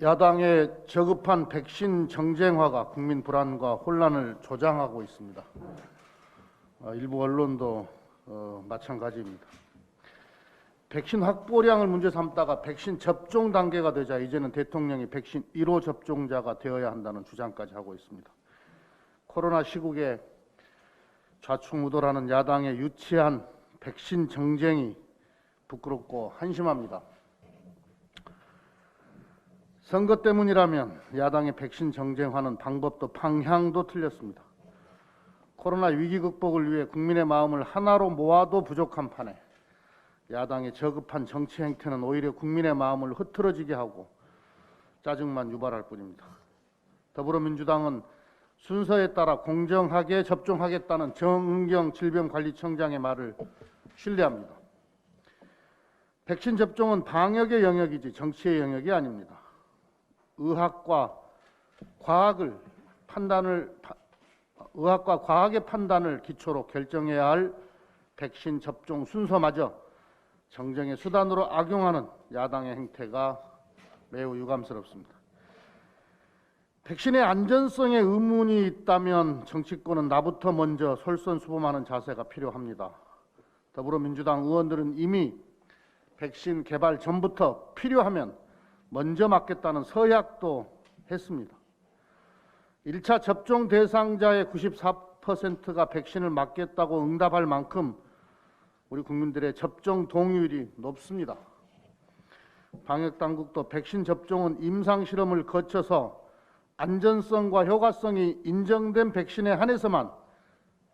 야당의 저급한 백신 정쟁화가 국민 불안과 혼란을 조장하고 있습니다. 일부 언론도 마찬가지입니다. 백신 확보량을 문제 삼다가 백신 접종 단계가 되자 이제는 대통령이 백신 1호 접종자가 되어야 한다는 주장까지 하고 있습니다. 코로나 시국에 좌충우돌하는 야당의 유치한 백신 정쟁이 부끄럽고 한심합니다. 선거 때문이라면 야당의 백신 정쟁화는 방법도 방향도 틀렸습니다. 코로나 위기 극복을 위해 국민의 마음을 하나로 모아도 부족한 판에 야당의 저급한 정치 행태는 오히려 국민의 마음을 흐트러지게 하고 짜증만 유발할 뿐입니다. 더불어민주당은 순서에 따라 공정하게 접종하겠다는 정은경 질병관리청장의 말을 신뢰합니다. 백신 접종은 방역의 영역이지 정치의 영역이 아닙니다. 의학과 과학의 판단을 기초로 결정해야 할 백신 접종 순서마저 정쟁의 수단으로 악용하는 야당의 행태가 매우 유감스럽습니다. 백신의 안전성에 의문이 있다면 정치권은 나부터 먼저 솔선수범하는 자세가 필요합니다. 더불어민주당 의원들은 이미 백신 개발 전부터 필요하면 먼저 맞겠다는 서약도 했습니다. 1차 접종 대상자의 94%가 백신을 맞겠다고 응답할 만큼 우리 국민들의 접종 동의율이 높습니다. 방역당국도 백신 접종은 임상실험을 거쳐서 안전성과 효과성이 인정된 백신에 한해서만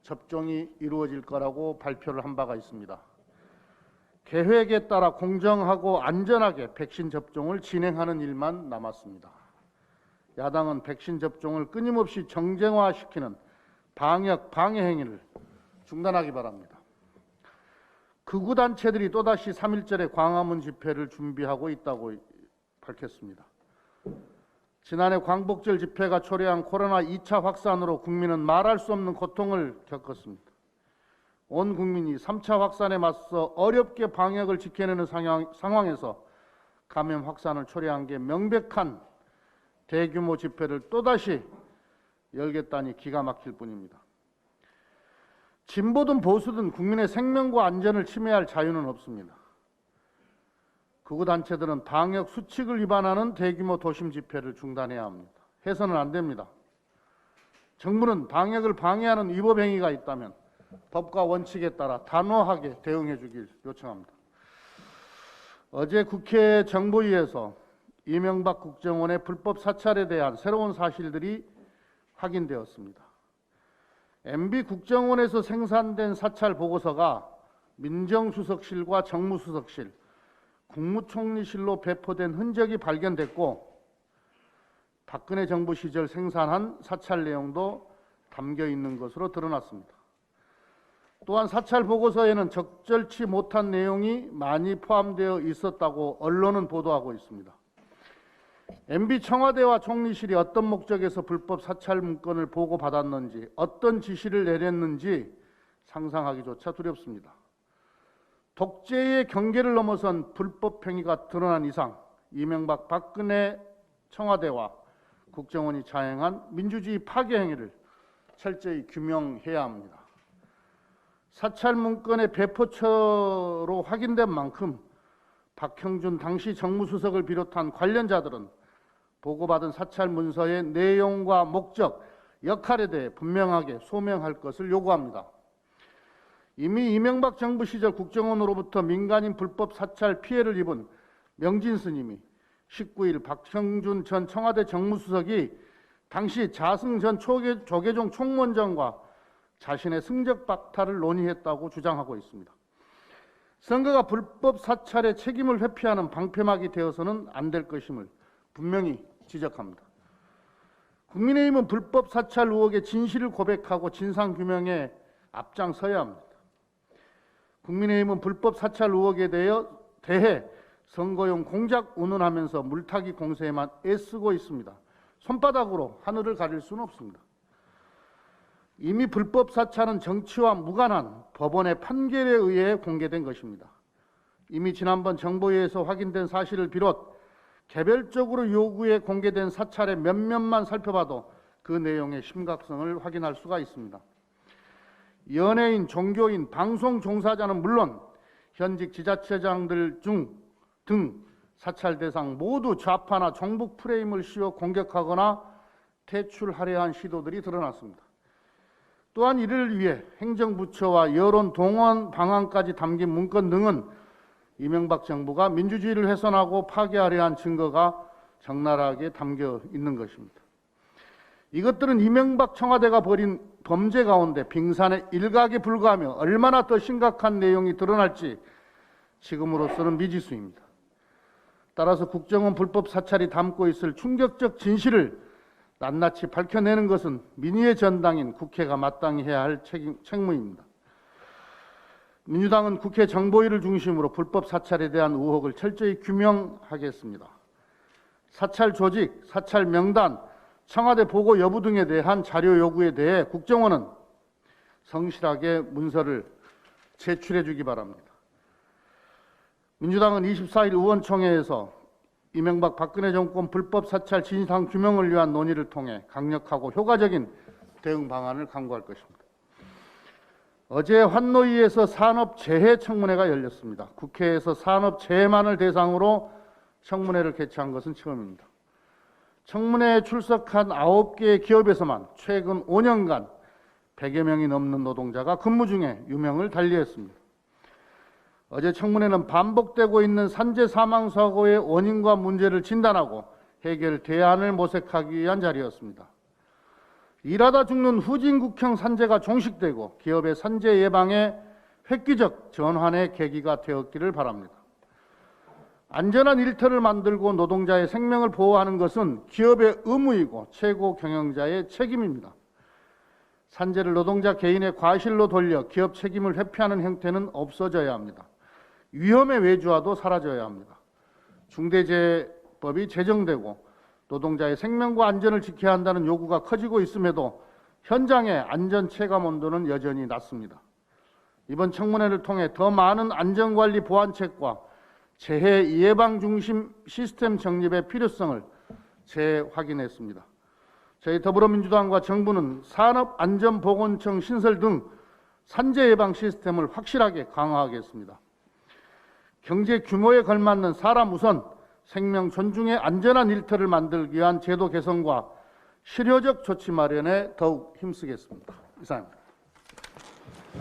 접종이 이루어질 거라고 발표를 한 바가 있습니다. 계획에 따라 공정하고 안전하게 백신 접종을 진행하는 일만 남았습니다. 야당은 백신 접종을 끊임없이 정쟁화시키는 방역 방해 행위를 중단하기 바랍니다. 극우단체들이 또다시 3.1절의 광화문 집회를 준비하고 있다고 밝혔습니다. 지난해 광복절 집회가 초래한 코로나 2차 확산으로 국민은 말할 수 없는 고통을 겪었습니다. 온 국민이 3차 확산에 맞서 어렵게 방역을 지켜내는 상황에서 감염 확산을 초래한 게 명백한 대규모 집회를 또다시 열겠다니 기가 막힐 뿐입니다. 진보든 보수든 국민의 생명과 안전을 침해할 자유는 없습니다. 극우단체들은 방역 수칙을 위반하는 대규모 도심 집회를 중단해야 합니다. 해서는 안 됩니다. 정부는 방역을 방해하는 위법 행위가 있다면 법과 원칙에 따라 단호하게 대응해 주길 요청합니다. 어제 국회 정보위에서 이명박 국정원의 불법 사찰에 대한 새로운 사실들이 확인되었습니다. MB 국정원에서 생산된 사찰 보고서가 민정수석실과 정무수석실, 국무총리실로 배포된 흔적이 발견됐고 박근혜 정부 시절 생산한 사찰 내용도 담겨 있는 것으로 드러났습니다. 또한 사찰 보고서에는 적절치 못한 내용이 많이 포함되어 있었다고 언론은 보도하고 있습니다. MB 청와대와 총리실이 어떤 목적에서 불법 사찰 문건을 보고받았는지, 어떤 지시를 내렸는지 상상하기조차 두렵습니다. 독재의 경계를 넘어선 불법 행위가 드러난 이상 이명박 박근혜 청와대와 국정원이 자행한 민주주의 파괴 행위를 철저히 규명해야 합니다. 사찰 문건의 배포처로 확인된 만큼 박형준 당시 정무수석을 비롯한 관련자들은 보고받은 사찰 문서의 내용과 목적, 역할에 대해 분명하게 소명할 것을 요구합니다. 이미 이명박 정부 시절 국정원으로부터 민간인 불법 사찰 피해를 입은 명진 스님이 19일 박형준 전 청와대 정무수석이 당시 자승 전 조계종 총무원장과 자신의 승적 박탈을 논의했다고 주장하고 있습니다. 선거가 불법 사찰의 책임을 회피하는 방패막이 되어서는 안 될 것임을 분명히 지적합니다. 국민의힘은 불법 사찰 의혹의 진실을 고백하고 진상규명에 앞장서야 합니다. 국민의힘은 불법 사찰 의혹에 대해 선거용 공작 운운하면서 물타기 공세에만 애쓰고 있습니다. 손바닥으로 하늘을 가릴 수는 없습니다. 이미 불법 사찰은 정치와 무관한 법원의 판결에 의해 공개된 것입니다. 이미 지난번 정보위에서 확인된 사실을 비롯 개별적으로 요구에 공개된 사찰의 몇몇만 살펴봐도 그 내용의 심각성을 확인할 수가 있습니다. 연예인, 종교인, 방송 종사자는 물론 현직 지자체장들 등 사찰 대상 모두 좌파나 정북 프레임을 씌워 공격하거나 퇴출하려 한 시도들이 드러났습니다. 또한 이를 위해 행정부처와 여론 동원 방안까지 담긴 문건 등은 이명박 정부가 민주주의를 훼손하고 파괴하려 한 증거가 적나라하게 담겨 있는 것입니다. 이것들은 이명박 청와대가 벌인 범죄 가운데 빙산의 일각에 불과하며 얼마나 더 심각한 내용이 드러날지 지금으로서는 미지수입니다. 따라서 국정원 불법 사찰이 담고 있을 충격적 진실을 낱낱이 밝혀내는 것은 민의의 전당인 국회가 마땅히 해야 할 책무입니다. 민주당은 국회 정보위를 중심으로 불법 사찰에 대한 의혹을 철저히 규명하겠습니다. 사찰 조직, 사찰 명단, 청와대 보고 여부 등에 대한 자료 요구에 대해 국정원은 성실하게 문서를 제출해 주기 바랍니다. 민주당은 24일 의원총회에서 이명박 박근혜 정권 불법 사찰 진상 규명을 위한 논의를 통해 강력하고 효과적인 대응 방안을 강구할 것입니다. 어제 환노위에서 산업재해 청문회가 열렸습니다. 국회에서 산업재해만을 대상으로 청문회를 개최한 것은 처음입니다. 청문회에 출석한 9개의 기업에서만 최근 5년간 100여 명이 넘는 노동자가 근무 중에 유명을 달리했습니다. 어제 청문회는 반복되고 있는 산재 사망 사고의 원인과 문제를 진단하고 해결 대안을 모색하기 위한 자리였습니다. 일하다 죽는 후진국형 산재가 종식되고 기업의 산재 예방에 획기적 전환의 계기가 되었기를 바랍니다. 안전한 일터를 만들고 노동자의 생명을 보호하는 것은 기업의 의무이고 최고 경영자의 책임입니다. 산재를 노동자 개인의 과실로 돌려 기업 책임을 회피하는 형태는 없어져야 합니다. 위험의 외주화도 사라져야 합니다. 중대재해법이 제정되고 노동자의 생명과 안전을 지켜야 한다는 요구가 커지고 있음에도 현장의 안전 체감 온도는 여전히 낮습니다. 이번 청문회를 통해 더 많은 안전관리 보완책과 재해 예방 중심 시스템 정립의 필요성을 재확인했습니다. 저희 더불어민주당과 정부는 산업안전보건청 신설 등 산재 예방 시스템을 확실하게 강화하겠습니다. 경제 규모에 걸맞는 사람 우선, 생명 존중의 안전한 일터를 만들기 위한 제도 개선과 실효적 조치 마련에 더욱 힘쓰겠습니다. 이상입니다.